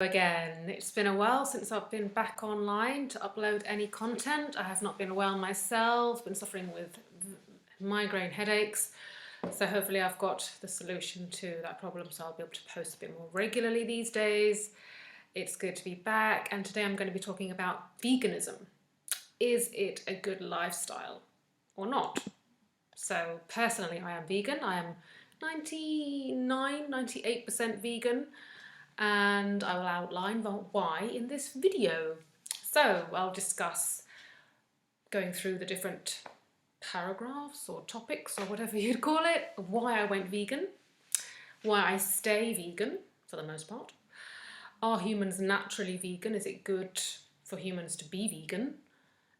Again, it's been a while since I've been back online to upload any content. I have not been well myself, been suffering with migraine headaches, so hopefully I've got the solution to that problem, so I'll be able to post a bit more regularly these days. It's good to be back, and today I'm going to be talking about veganism. Is it a good lifestyle or not? So personally, I am vegan. I am 98% vegan, and I will outline why in this video. So I'll discuss going through the different paragraphs or topics or whatever you'd call it, why I went vegan, why I stay vegan for the most part. Are humans naturally vegan? Is it good for humans to be vegan?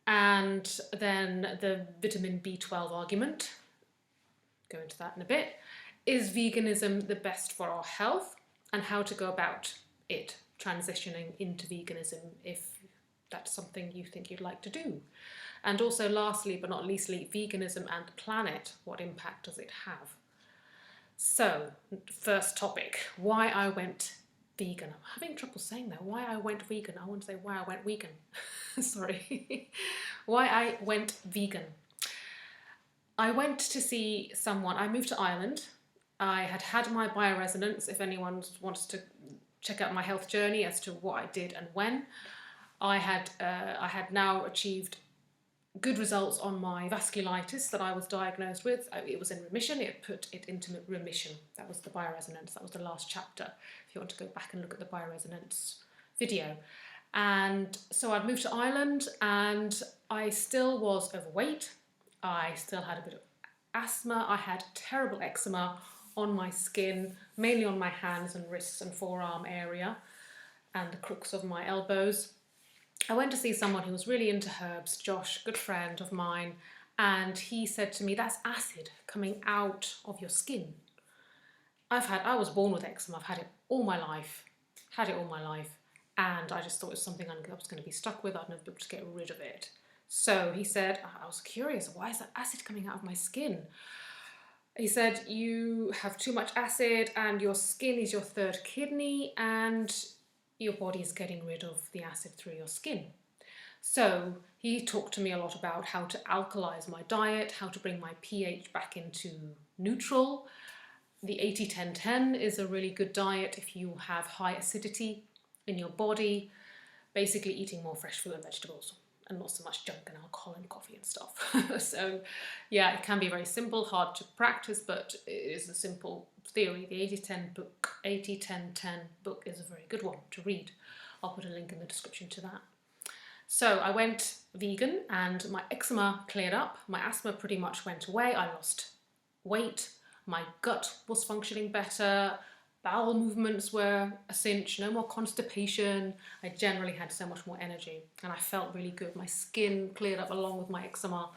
And then the vitamin B12 argument, go into that in a bit. Is veganism the best for our health? And how to go about it, transitioning into veganism if that's something you think you'd like to do. And also lastly, but not leastly, veganism and the planet, what impact does it have? So, first topic, why I went vegan. I'm having trouble saying that, why I went vegan. I want to say why I went vegan. Sorry. Why I went vegan. I went to see someone, I moved to Ireland. I had had my bioresonance, if anyone wants to check out my health journey as to what I did and when. I had now achieved good results on my vasculitis that I was diagnosed with. It was in remission, it put it into remission. That was the bioresonance, that was the last chapter, if you want to go back and look at the bioresonance video. And so I'd moved to Ireland and I still was overweight. I still had a bit of asthma. I had terrible eczema on my skin, mainly on my hands and wrists and forearm area and the crooks of my elbows. I went to see someone who was really into herbs, Josh, good friend of mine, and he said to me, that's acid coming out of your skin. I was born with eczema, I've had it all my life, and I just thought it was something I was going to be stuck with, I'd never be able to get rid of it. So he said, I was curious, why is that acid coming out of my skin? He said, you have too much acid and your skin is your third kidney and your body is getting rid of the acid through your skin. So he talked to me a lot about how to alkalize my diet, how to bring my pH back into neutral. The 80-10-10 is a really good diet if you have high acidity in your body, basically eating more fresh fruit and vegetables and not so much junk and alcohol and coffee and stuff. So yeah, it can be very simple, hard to practice, but it is a simple theory. The 80-10-10 book is a very good one to read. I'll put a link in the description to that. So I went vegan and my eczema cleared up, my asthma pretty much went away, I lost weight, my gut was functioning better, bowel movements were a cinch, no more constipation. I generally had so much more energy and I felt really good. My skin cleared up along with my eczema.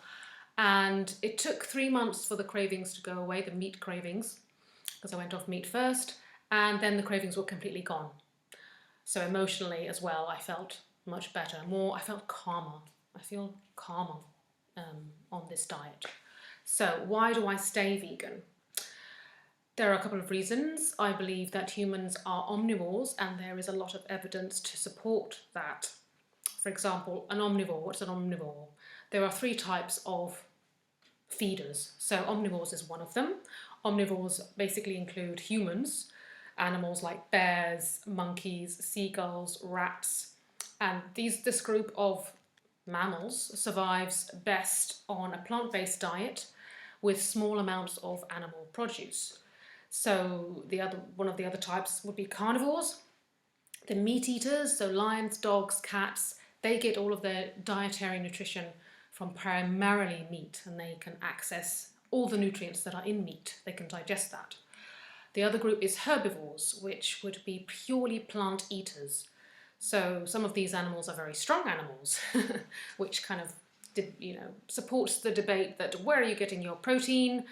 And it took 3 months for the cravings to go away, the meat cravings, because I went off meat first, and then the cravings were completely gone. So emotionally as well, I felt much better, I felt calmer. I feel calmer on this diet. So why do I stay vegan? There are a couple of reasons. I believe that humans are omnivores and there is a lot of evidence to support that. For example, an omnivore, what's an omnivore? There are 3 types of feeders. So omnivores is one of them. Omnivores basically include humans, animals like bears, monkeys, seagulls, rats, and this group of mammals survives best on a plant-based diet with small amounts of animal produce. So one of the other types would be carnivores, the meat eaters, so lions, dogs, cats. They get all of their dietary nutrition from primarily meat and they can access all the nutrients that are in meat. They can digest that. The other group is herbivores, which would be purely plant eaters. So some of these animals are very strong animals, which kind of supports the debate that where are you getting your protein?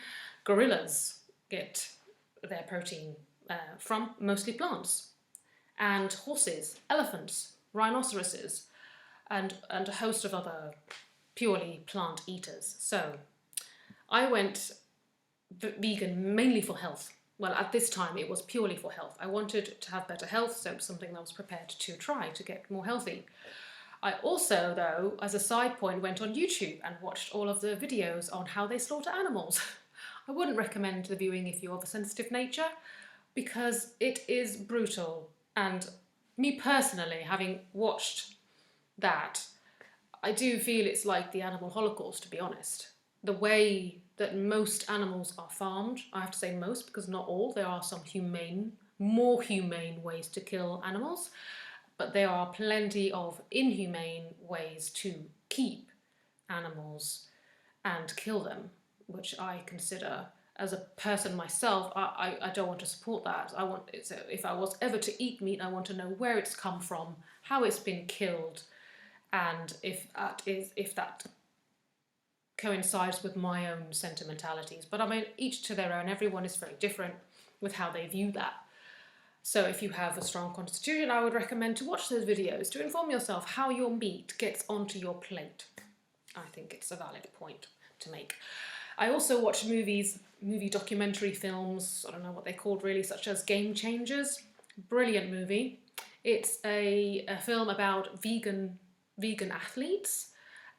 Gorillas get their protein from mostly plants, and horses, elephants, rhinoceroses, and a host of other purely plant eaters. So I went vegan mainly for health. well, at this time it was purely for health. I wanted to have better health, so it was something that I was prepared to try to get more healthy. I also, though, as a side point, went on YouTube and watched all of the videos on how they slaughter animals. I wouldn't recommend the viewing if you're of a sensitive nature, because it is brutal. And me personally, having watched that, I do feel it's like the animal holocaust, to be honest. The way that most animals are farmed, I have to say most because not all, there are some more humane ways to kill animals, but there are plenty of inhumane ways to keep animals and kill them, which I consider, as a person myself, I don't want to support that. If I was ever to eat meat, I want to know where it's come from, how it's been killed, and if that coincides with my own sentimentalities. But I mean, each to their own. Everyone is very different with how they view that. So if you have a strong constitution, I would recommend to watch those videos to inform yourself how your meat gets onto your plate. I think it's a valid point to make. I also watch movie documentary films, I don't know what they're called really, such as Game Changers. Brilliant movie. It's a film about vegan athletes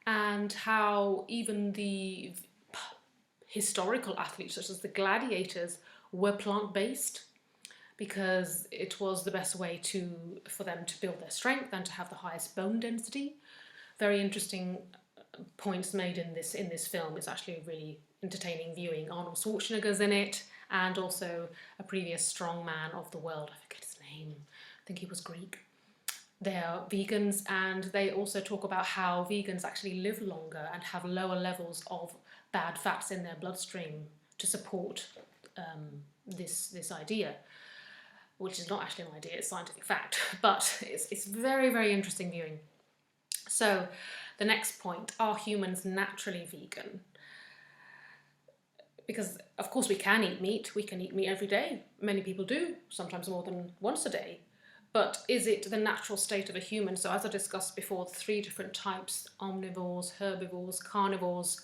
and how even the historical athletes, such as the gladiators, were plant-based because it was the best way for them to build their strength and to have the highest bone density. Very interesting points made in this film. It's actually a really entertaining viewing. Arnold Schwarzenegger's in it, and also a previous strongman of the world. I forget his name. I think he was Greek. They are vegans, and they also talk about how vegans actually live longer and have lower levels of bad fats in their bloodstream to support this idea, which is not actually an idea, it's scientific fact, but it's very, very interesting viewing. So the next point, are humans naturally vegan? Because of course we can eat meat every day. Many people do, sometimes more than once a day. But is it the natural state of a human? So as I discussed before, 3 different types: omnivores, herbivores, carnivores.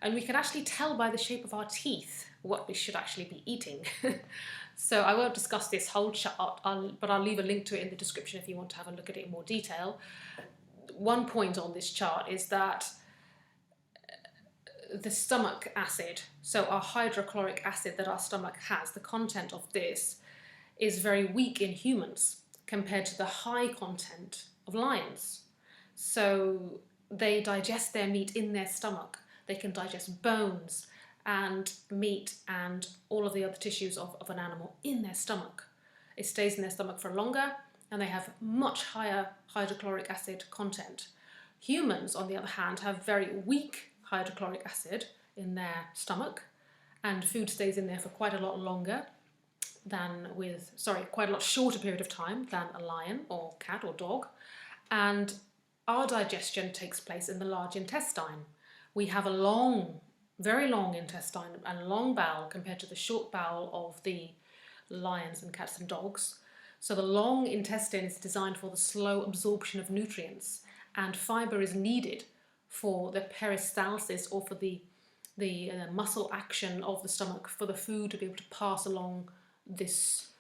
And we can actually tell by the shape of our teeth what we should actually be eating. So I won't discuss this whole chart, but I'll leave a link to it in the description if you want to have a look at it in more detail. One point on this chart is that the stomach acid, so our hydrochloric acid that our stomach has, the content of this is very weak in humans compared to the high content of lions. So they digest their meat in their stomach. They can digest bones and meat and all of the other tissues of an animal in their stomach. It stays in their stomach for longer, and they have much higher hydrochloric acid content. Humans, on the other hand, have very weak hydrochloric acid in their stomach, and food stays in there for quite a lot longer quite a lot shorter period of time than a lion or cat or dog. And our digestion takes place in the large intestine. We have a very long intestine and long bowel compared to the short bowel of the lions and cats and dogs. So the long intestine is designed for the slow absorption of nutrients, and fibre is needed for the peristalsis, or for the muscle action of the stomach, for the food to be able to pass along this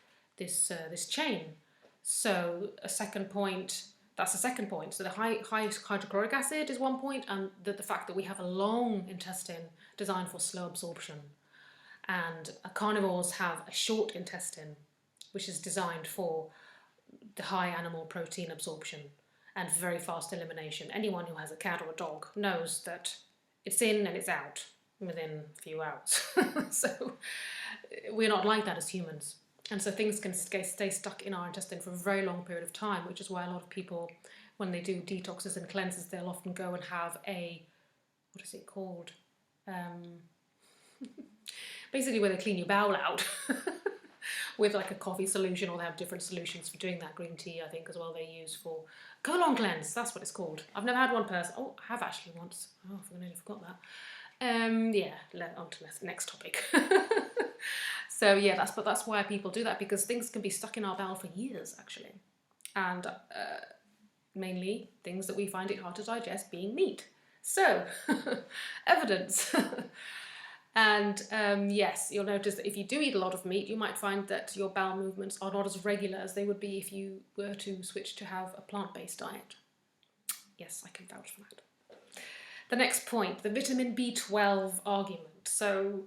chain. So that's the second point. So the high hydrochloric acid is one point, and the fact that we have a long intestine designed for slow absorption. And carnivores have a short intestine, which is designed for the high animal protein absorption and very fast elimination. Anyone who has a cat or a dog knows that it's in and it's out within a few hours. So we're not like that as humans. And so things can stay stuck in our intestine for a very long period of time, which is why a lot of people, when they do detoxes and cleanses, they'll often go and have what is it called? Basically where they clean your bowel out with like a coffee solution, or they have different solutions for doing that. Green tea, I think, as well, they use for colon cleanse. That's what it's called. I've never had one person. Oh, I have actually once. Oh, I nearly forgot that. On to the next topic. So yeah, that's why people do that, because things can be stuck in our bowel for years, actually. And mainly things that we find it hard to digest, being meat. So, evidence. And yes, you'll notice that if you do eat a lot of meat, you might find that your bowel movements are not as regular as they would be if you were to switch to have a plant-based diet. Yes, I can vouch for that. The next point, the vitamin B12 argument. So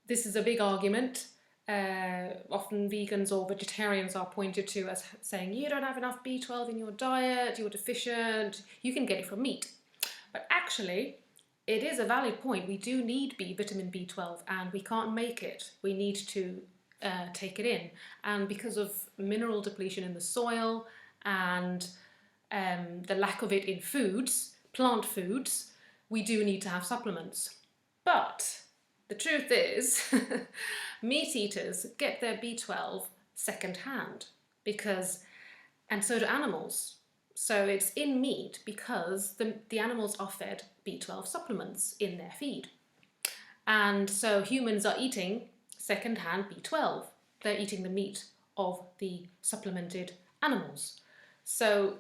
this is a big argument. Often vegans or vegetarians are pointed to as saying, you don't have enough B12 in your diet, you're deficient, you can get it from meat. But actually, it is a valid point. We do need vitamin B12 and we can't make it. We need to take it in. And because of mineral depletion in the soil and the lack of it in foods, plant foods, we do need to have supplements. But the truth is, meat eaters get their B12 secondhand and so do animals. So it's in meat because the animals are fed B12 supplements in their feed. And so humans are eating secondhand B12. They're eating the meat of the supplemented animals. So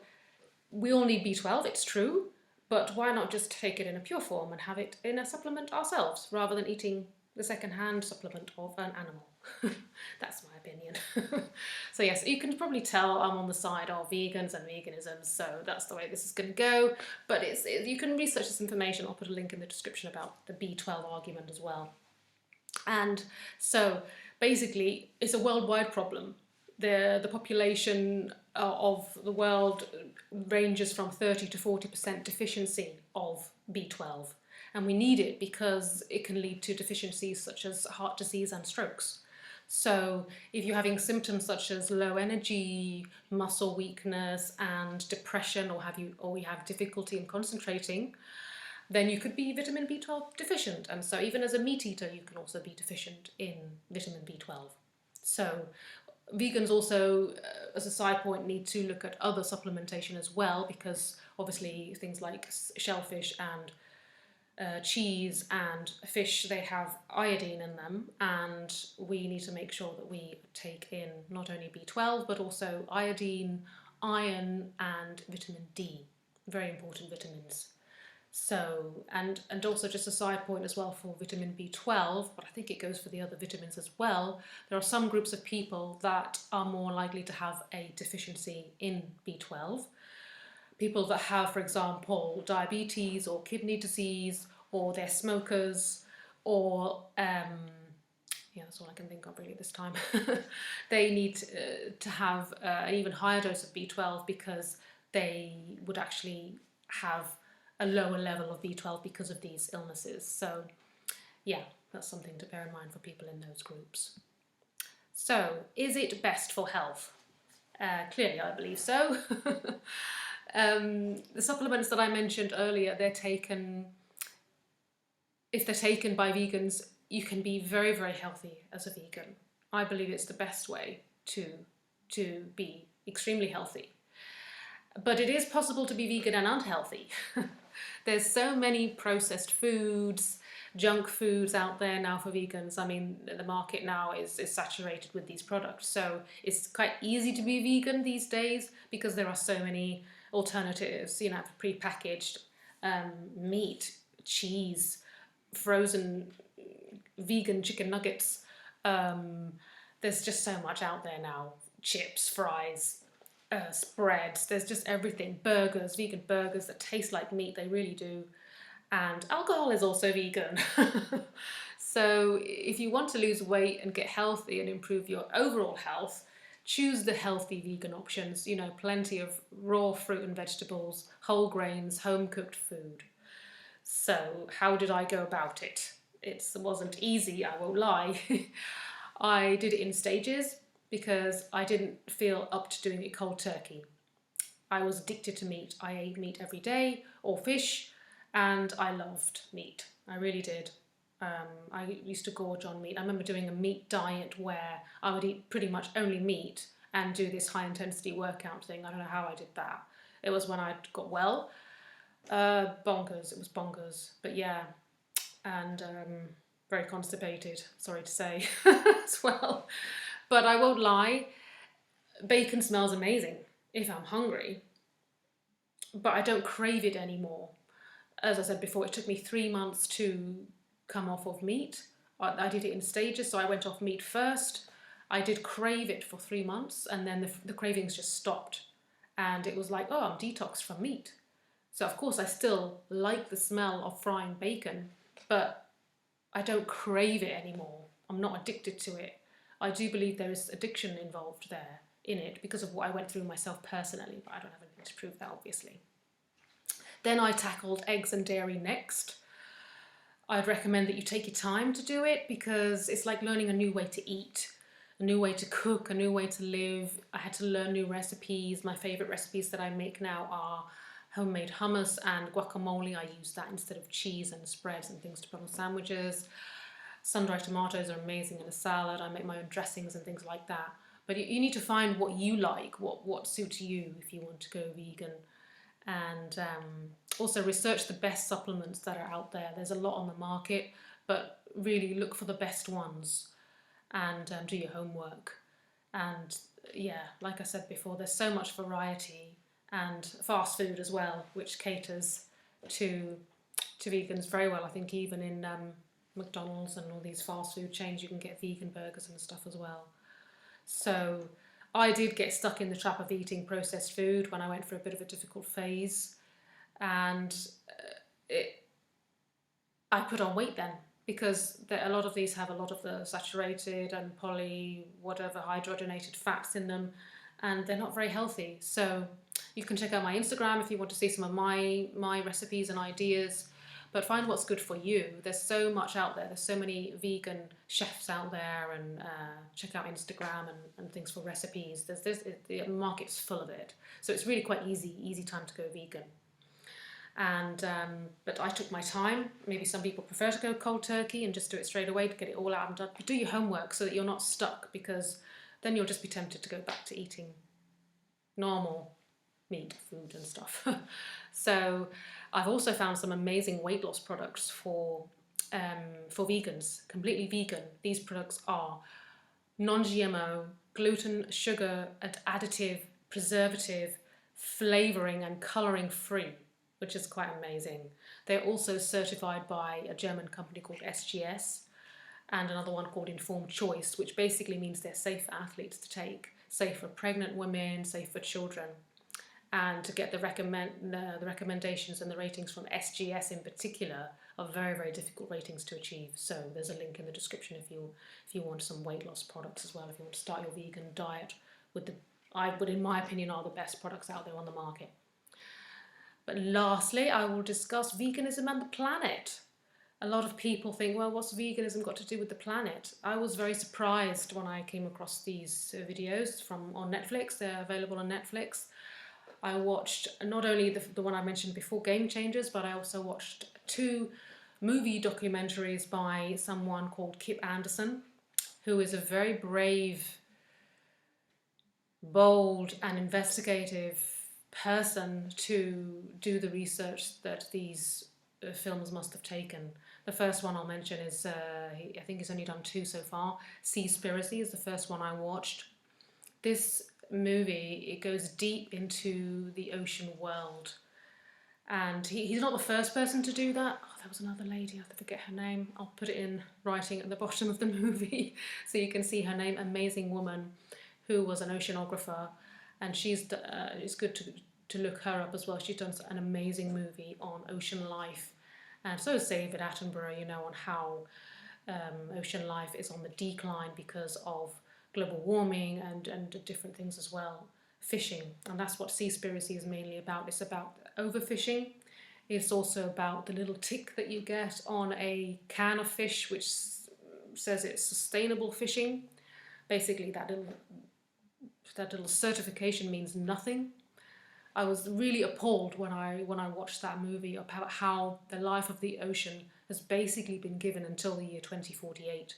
we all need B12, it's true, but why not just take it in a pure form and have it in a supplement ourselves rather than eating the second-hand supplement of an animal? That's my opinion. So yes, you can probably tell I'm on the side of vegans and veganism, so that's the way this is going to go. But you can research this information. I'll put a link in the description about the B12 argument as well. And so basically, it's a worldwide problem. The population of the world ranges from 30 to 40% deficiency of B12. And we need it because it can lead to deficiencies such as heart disease and strokes. So if you're having symptoms such as low energy, muscle weakness and depression, or you have difficulty in concentrating, then you could be vitamin B12 deficient. And so even as a meat eater, you can also be deficient in vitamin B12. So vegans also, as a side point, need to look at other supplementation as well, because obviously things like shellfish and cheese and fish, they have iodine in them, and we need to make sure that we take in not only B12 but also iodine, iron and vitamin D, very important vitamins. So, and also just a side point as well for vitamin B12, but I think it goes for the other vitamins as well, there are some groups of people that are more likely to have a deficiency in B12. People that have, for example, diabetes or kidney disease, or they're smokers, or yeah, that's all I can think of really this time. They need to have an even higher dose of B12 because they would actually have a lower level of B12 because of these illnesses. So yeah, that's something to bear in mind for people in those groups. So, is it best for health? Clearly, I believe so. The supplements that I mentioned earlier, if they're taken by vegans, you can be very, very healthy as a vegan. I believe it's the best way to be extremely healthy. But it is possible to be vegan and unhealthy. There's so many processed foods, junk foods out there now for vegans. I mean, the market now is saturated with these products. So it's quite easy to be vegan these days because there are so many alternatives, pre-packaged meat, cheese, frozen vegan chicken nuggets. There's just so much out there now. Chips, fries, spreads, there's just everything. Burgers, vegan burgers that taste like meat, they really do. And alcohol is also vegan. So if you want to lose weight and get healthy and improve your overall health, choose the healthy vegan options. Plenty of raw fruit and vegetables, whole grains, home-cooked food. So how did I go about it? It wasn't easy, I won't lie. I did it in stages because I didn't feel up to doing it cold turkey. I was addicted to meat. I ate meat every day, or fish, and I loved meat. I really did. I used to gorge on meat. I remember doing a meat diet where I would eat pretty much only meat and do this high intensity workout thing. I don't know how I did that. It was when I got well. Bonkers, it was bonkers. But yeah, and very constipated, sorry to say, as well. But I won't lie, bacon smells amazing if I'm hungry, but I don't crave it anymore. As I said before, it took me 3 months to come off of meat. I did it in stages, so I went off meat first. I did crave it for 3 months, and then the cravings just stopped. And it was like, oh, I'm detoxed from meat. So of course I still like the smell of frying bacon, but I don't crave it anymore. I'm not addicted to it. I do believe there is addiction involved there in it because of what I went through myself personally, but I don't have anything to prove that, obviously. Then I tackled eggs and dairy next. I'd recommend that you take your time to do it because it's like learning a new way to eat, a new way to cook, a new way to live. I had to learn new recipes. My favourite recipes that I make now are homemade hummus and guacamole. I use that instead of cheese and spreads and things to put on sandwiches. Sun-dried tomatoes are amazing in a salad. I make my own dressings and things like that. But you need to find what you like, what suits you if you want to go vegan. And also research the best supplements that are out there. There's a lot on the market, but really look for the best ones and do your homework. And yeah, like I said before, there's so much variety, and fast food as well, which caters to vegans very well. I think even in McDonald's and all these fast food chains, you can get vegan burgers and stuff as well. So I did get stuck in the trap of eating processed food when I went through a bit of a difficult phase, and I put on weight then, because a lot of these have a lot of the saturated and hydrogenated fats in them, and they're not very healthy. So you can check out my Instagram if you want to see some of my recipes and ideas, but find what's good for you. There's so much out there. There's so many vegan chefs out there, and check out Instagram and things for recipes. The market's full of it. So it's really quite easy time to go vegan. And but I took my time. Maybe some people prefer to go cold turkey and just do it straight away to get it all out and done. But do your homework so that you're not stuck, because then you'll just be tempted to go back to eating normal meat, food and stuff. So I've also found some amazing weight loss products for vegans, completely vegan. These products are non-GMO, gluten, sugar and additive, preservative, flavouring and colouring free, which is quite amazing. They're also certified by a German company called SGS and another one called Informed Choice, which basically means they're safe for athletes to take, safe for pregnant women, safe for children. And to get the recommendations and the ratings from SGS in particular are very, very difficult ratings to achieve. So there's a link in the description if you want some weight loss products as well, if you want to start your vegan diet with in my opinion, are the best products out there on the market. But lastly, I will discuss veganism and the planet. A lot of people think, well, what's veganism got to do with the planet? I was very surprised when I came across these videos on Netflix. They're available on Netflix. I watched not only the one I mentioned before, Game Changers, but I also watched 2 movie documentaries by someone called Kip Anderson, who is a very brave, bold and investigative person to do the research that these films must have taken. The first one I'll mention is, I think he's only done 2 so far. Cowspiracy is the first one I watched. This movie, it goes deep into the ocean world, and he's not the first person to do that. Oh, there was another lady, I have to forget her name. I'll put it in writing at the bottom of the movie so you can see her name. Amazing woman who was an oceanographer, and it's good to look her up as well. She's done an amazing movie on ocean life, and so is David Attenborough, on how ocean life is on the decline because of global warming and different things as well. Fishing, and that's what Seaspiracy is mainly about. It's about overfishing. It's also about the little tick that you get on a can of fish which says it's sustainable fishing. Basically that little certification means nothing. I was really appalled when I watched that movie about how the life of the ocean has basically been given until the year 2048.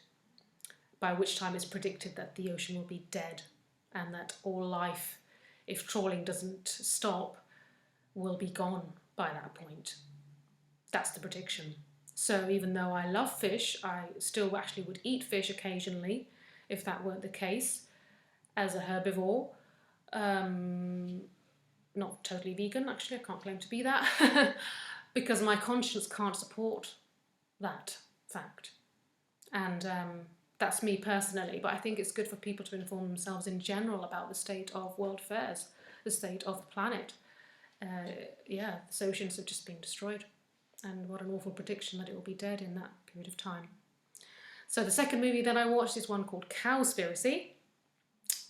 By which time it's predicted that the ocean will be dead, and that all life, if trawling doesn't stop, will be gone by that point. That's the prediction. So even though I love fish, I still actually would eat fish occasionally, if that weren't the case, as a herbivore. Not totally vegan, actually, I can't claim to be that, because my conscience can't support that fact. And that's me personally, but I think it's good for people to inform themselves in general about the state of world affairs, the state of the planet. The oceans have just been destroyed, and what an awful prediction that it will be dead in that period of time. So the second movie that I watched is one called Cowspiracy.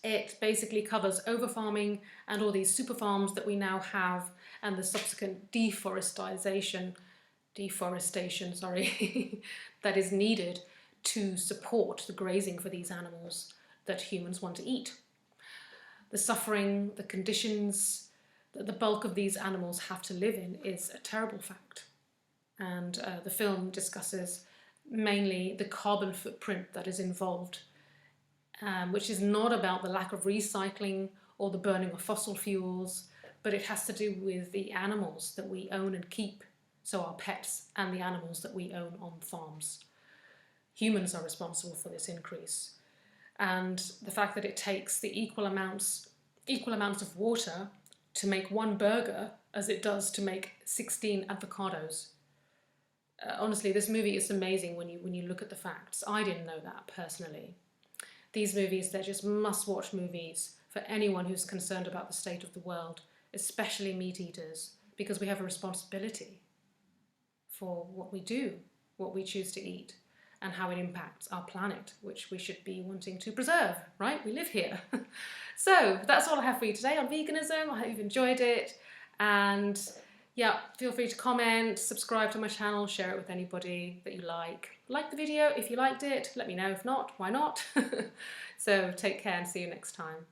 It basically covers over-farming and all these super farms that we now have, and the subsequent deforestation, that is needed to support the grazing for these animals that humans want to eat. The suffering, the conditions that the bulk of these animals have to live in is a terrible fact. And the film discusses mainly the carbon footprint that is involved, which is not about the lack of recycling or the burning of fossil fuels, but it has to do with the animals that we own and keep, so our pets and the animals that we own on farms. Humans are responsible for this increase, and the fact that it takes the equal amounts of water to make one burger as it does to make 16 avocados. Honestly, this movie is amazing when you look at the facts. I didn't know that personally. These movies, they're just must-watch movies for anyone who's concerned about the state of the world, especially meat eaters, because we have a responsibility for what we do, what we choose to eat, and how it impacts our planet, which we should be wanting to preserve, right? We live here. So that's all I have for you today on veganism. I hope you've enjoyed it. And yeah, feel free to comment, subscribe to my channel, share it with anybody that you like. Like the video if you liked it. Let me know if not, why not? So take care and see you next time.